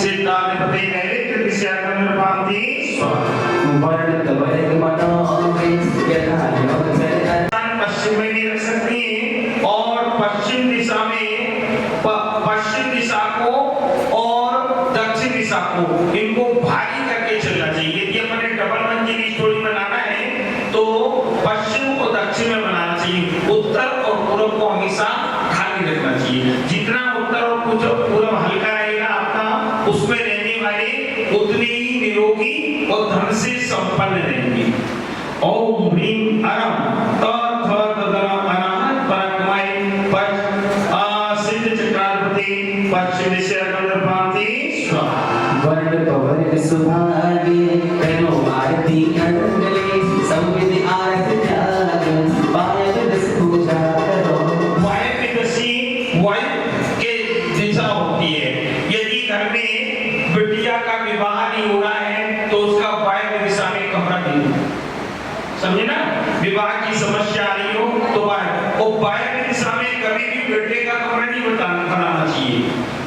सिद्धाधिपति नैऋत्य दिशा पांति पश्चिम में भी रख सकती है। और पश्चिम दिशा में पश्चिम दिशा को और दक्षिण दिशा को इनको भारी करके चलना चाहिए। यदि अपने डबल मंजिली स्टोरी बनाना है तो पश्चिम को दक्षिण में बनाना चाहिए। उत्तर और पूर्व को हमेशा खाली रखना चाहिए। जितना उत्तर और पूर्व हल्का रहेगा आपका, उसमें रहने वाले उतने ही निरोगी और धन से संपन्न रहेंगे। ओम ह्रीम अरम सिद्ध चक्राधिपति पश्चिम दिशा वर्ण पवन सुभागे तेनो आरती अंजलि संविधि आरती त्याग वायु दस पूजा करो। वायु दशी वायु के दिशा होती है। यदि घर में बिटिया का विवाह नहीं हो रहा है तो उसका वायु दिशा में कमरा दे दो। समझे ना? विवाह की समस्या आ रही हो तो वायु दिशा में कभी भी बेटे का कमरा नहीं बनाना चाहिए।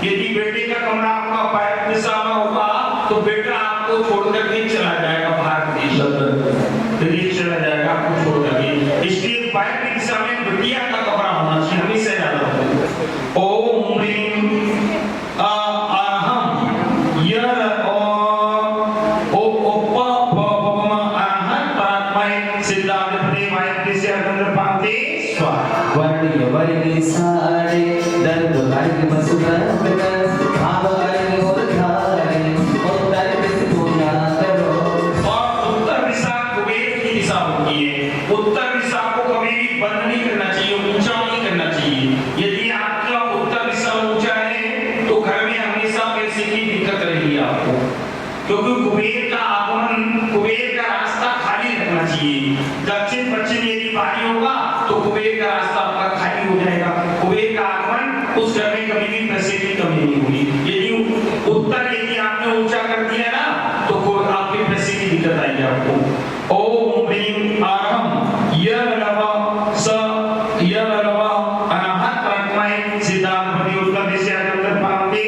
यदि बेटे का कमरा आपका वायु दिशा में होगा तो बेटा आपको छोड़ करके चला जाएगा बाहर विदेश चला जाएगा आपको छोड़ करके। इसलिए वायु दिशा में बिटिया का कमरा होना चाहिए, हमेशा याद रखो। ओम ह्रीम अहम यर सिद्धाधिपति वायु दिशा पांति वर्णीय वर्णी सारे दर्द वर्ग मसुगंध कर भाव अर्घ और धारे उत्तर दिशा पूजा करो। और उत्तर दिशा कुबेर की दिशा होती है। उत्तर दिशा को कभी भी बंद नहीं करना चाहिए, ऊंचा नहीं करना चाहिए। यदि आपका उत्तर दिशा ऊंचा है तो घर में हमेशा पैसे की दिक्कत रहेगी आपको, क्योंकि कुबेर का आगमन, कुबेर का रास्ता खाली रखना चाहिए। दक्षिण पश्चिम यदि भारी होगा तो कुबेर का रास्ता आपका खाली हो जाएगा। कुबेर का आगमन उस घर में कभी भी पैसे की कमी नहीं होगी। यदि उत्तर यदि आपने ऊंचा कर दिया ना तो आपके पैसे की दिक्कत आएगी आपको। ओम ह्रीम अरहम यरलवा स यरलवा अनाहत प्रात्माय सिद्धाधिपति उत्तर दिशा अंदर पांति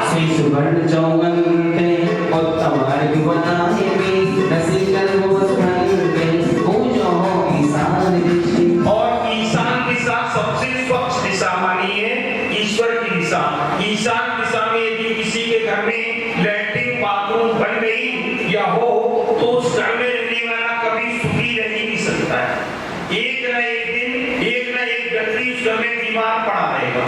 श्री सुवर्ण चौगंते उत्तम अर्घ बनाए में रसिकन गोस्वामी पूजो ईशान दिशा। और ईशान दिशा सबसे स्वच्छ दिशा मानी है, ईश्वर की दिशा। ईशान दिशा में यदि किसी के घर में लैट्रिन बाथरूम बन गई या हो तो उस घर में रहने वाला कभी सुखी रह नहीं सकता है। एक न एक दिन एक न एक व्यक्ति उस घर में बीमार पड़ा रहेगा।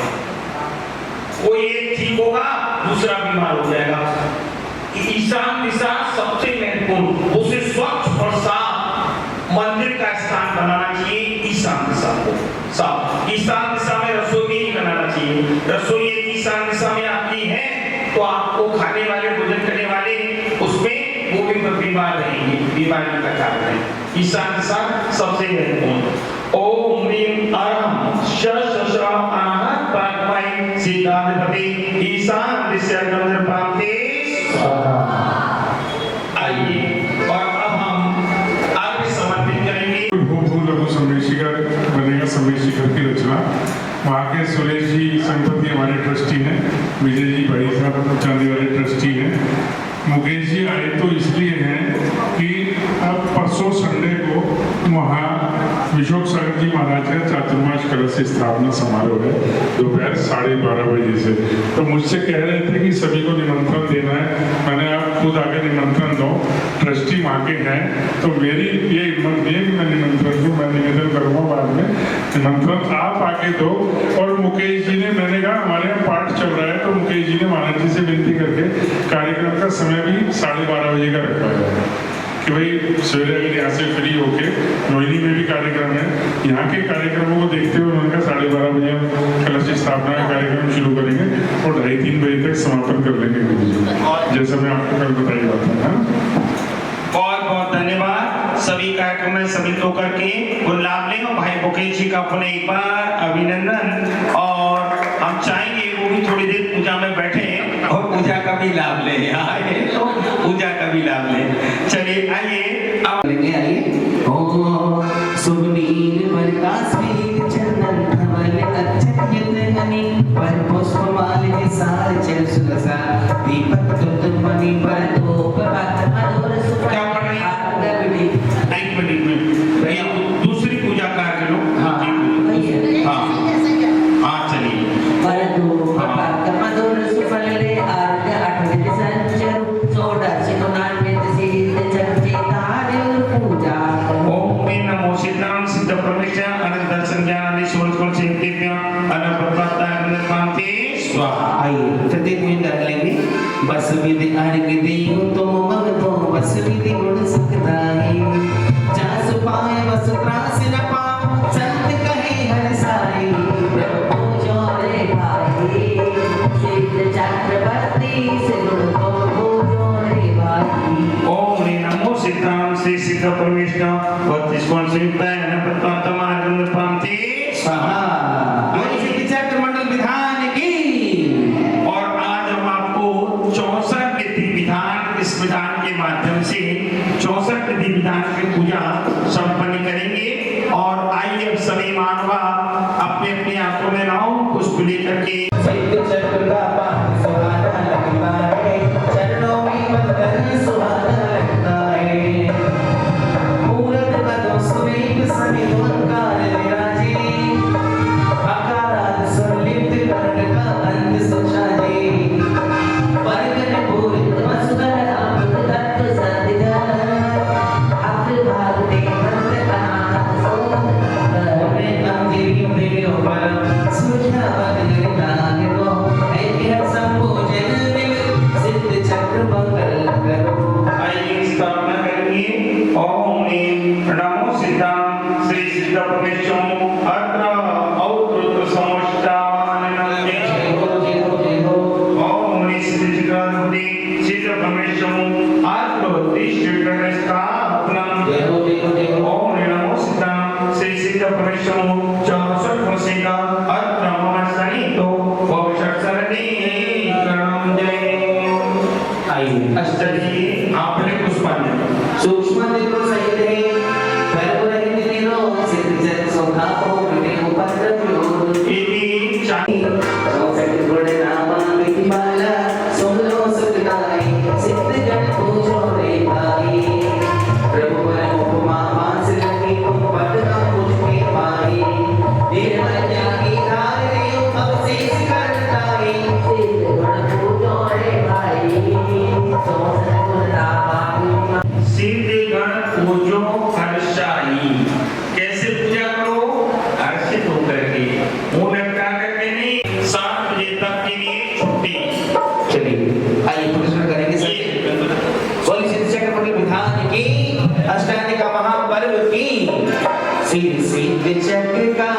कोई एक ठीक होगा दूसरा बीमार हो जाएगा। ईशान दिशा सबसे महत्वपूर्ण, उसे स्वच्छ और साफ मंदिर का स्थान बनाना चाहिए। ईशान दिशा को साफ, ईशान दिशा में रसोई नहीं बनाना चाहिए। रसोई यदि ईशान दिशा में आपकी है तो आपको खाने वाले भोजन करने वाले उसमें वो भी बीमार रहेंगे, बीमारी का कारण है। ईशान दिशा सबसे महत्वपूर्ण। ओम ह्रीम अरहम शशरा अनाहत प्रात्माय सिद्धाधिपति ईशान दिशा अंदर पांति। आइए और अब हम आगे समर्पित करेंगे। लघु संवेशिका बनेगा, संवेशिका की रचना। वहाँ के सुरेश जी संपत्ति हमारे ट्रस्टी हैं, विजय जी बड़ी साहब चांदी वाले ट्रस्टी हैं। मुकेश जी आए तो इसलिए हैं कि अब परसों संडे को वहाँ विशोक सागर जी महाराज का चातुर्मास कलश स्थापना समारोह है दोपहर 12:30 बजे से। तो मुझसे कह रहे थे कि सभी को निमंत्रण देना है। मैंने आप खुद आगे निमंत्रण दो, ट्रस्टी वहाँ के हैं तो मेरी ये हिम्मत नहीं है कि मैं निमंत्रण दूँ, मैं निवेदन करूँगा बाद में। निमंत्रण आप आके दो। और मुकेश जी ने, मैंने कहा हमारे यहाँ पाठ चल रहा है तो मुकेश जी ने महाराज जी से विनती करके कार्यक्रम का समय भी 12:30 बजे का रखा है कि भाई सवेरे अगर यहाँ से फ्री होके रोहिणी में भी कार्यक्रम है, यहाँ के कार्यक्रमों को देखते हुए उन्होंने कहा 12:30 बजे हम कलश स्थापना का कार्यक्रम शुरू करेंगे और 2:30-3 बजे तक समापन कर लेंगे। जैसा मैं आपको कल बताई बात है। में सम्मिलित होकर के वो लाभ लें। और भाई मुकेश जी का पुनः एक बार अभिनंदन। और हम चाहेंगे वो भी थोड़ी देर पूजा में बैठे और पूजा का भी लाभ लें। आइए तो पूजा का भी लाभ लें। चलिए आइए अब लेंगे, आइए। ओ सुनील प्रकाशवीर चंदन धवल अत्यंत हनी पर पुष्पमाल निसार चल सुलसा दीपक तुत मणि पर धूप बात मधुर सुख क्या पढ़ रही है? आरती एक मिनट में ये दूसरी पूजा कार्य लो। हाँ हाँ चलिए पर धूप बात मधुर सुफल ले आरती अठवित संचर सोडासी नान्यत सिद्ध चर्चितारे पूजा ओम नमो सिद्धांत सिद्ध परमेश्वर अनंत दर्शन ज्ञान आदि सोलकों से दिव्य अनपत्ता निर्मांति स्वाहा। आइए प्रत्येक में कर लेंगे। बस विधि अर्घ देव तुम भगतो बस विधि गुण सुखदाई जास पाए बस त्रास न पाओ संत कहे हर साई प्रभु जो रे भाई सिद्ध चक्रवर्ती से गुण को जो रे भाई। ओम नमो सिद्धांत से सिद्ध परमेश्वर बत्तीस कौन से अनपत्ता निर्मांति स्वाहा। बोलिए सिद्ध चक्र मंडल विधान की। और आज हम आपको 64 विधि विधान, इस विधान के माध्यम से 64 विधि विधान की पूजा संपन्न करेंगे। और आइए अब सभी मानवा अपने अपने हाथों में नाव पुष्प लेकर के सिद्ध चक्र का पाठ सुहाना लगता है चरणों में बंधन सुहाना लगता है मूरत पदों सुमेध समित ओंकार विराजे आकारात सुलिप्त कर्ण का अंत सुचाजे परगन पूरित मसुकर अमृत तत्व संधिधर अग्रभाग दे मंत्र अनाहत सोम होने अंजलि प्रेयो परम सुझा वदन को ऐतिहासिक संपूजन दिल सिद्ध चक्र मंगल करो। आइए स्थापना करेंगे। ओम नमो सिद्धांत श्री सिद्ध परमेश्वर अत्र औत्र समष्टान जय हो जय हो जय हो। ओम सिद्ध जगन्नाथ सिद्ध परमेश्वर अत्र दिष्ट स्थापना जय हो जय हो जय हो। ओम नमो सिद्धांत श्री सिद्ध परमेश्वर चौसठ वर्षेगा अत्र मम सनितो वक्षर सरणी करणं जय। आइए अष्टजी आपने पुष्पांजलि सूक्ष्म निरो सहित है सर्व रहित निरो सिद्ध जन सोखा को मिटे उपद्रव योग इति चाहि चौसठ गुण नामा विधि माला सोलो सुखदाई सिद्ध जन पूजो रे भाई प्रभु पर उपमा मास लगी तुम पद का पुष्पे पाई निर्मल त्यागी धार देव अवशेष करताई सिद्ध गुण पूजो रे भाई चौसठ गुण नामा सिद्ध गण पूजो हर्षाई। कैसे पूजा करो? हर्षित होकर के, मुंह लटका करके नहीं। 7 बजे तक के लिए छुट्टी। चलिए आइए प्रदर्शन करेंगे सभी। बोलिए सिद्ध चक्र मंडल विधान की अष्टांगिका महापर्व की सिद्ध चक्र का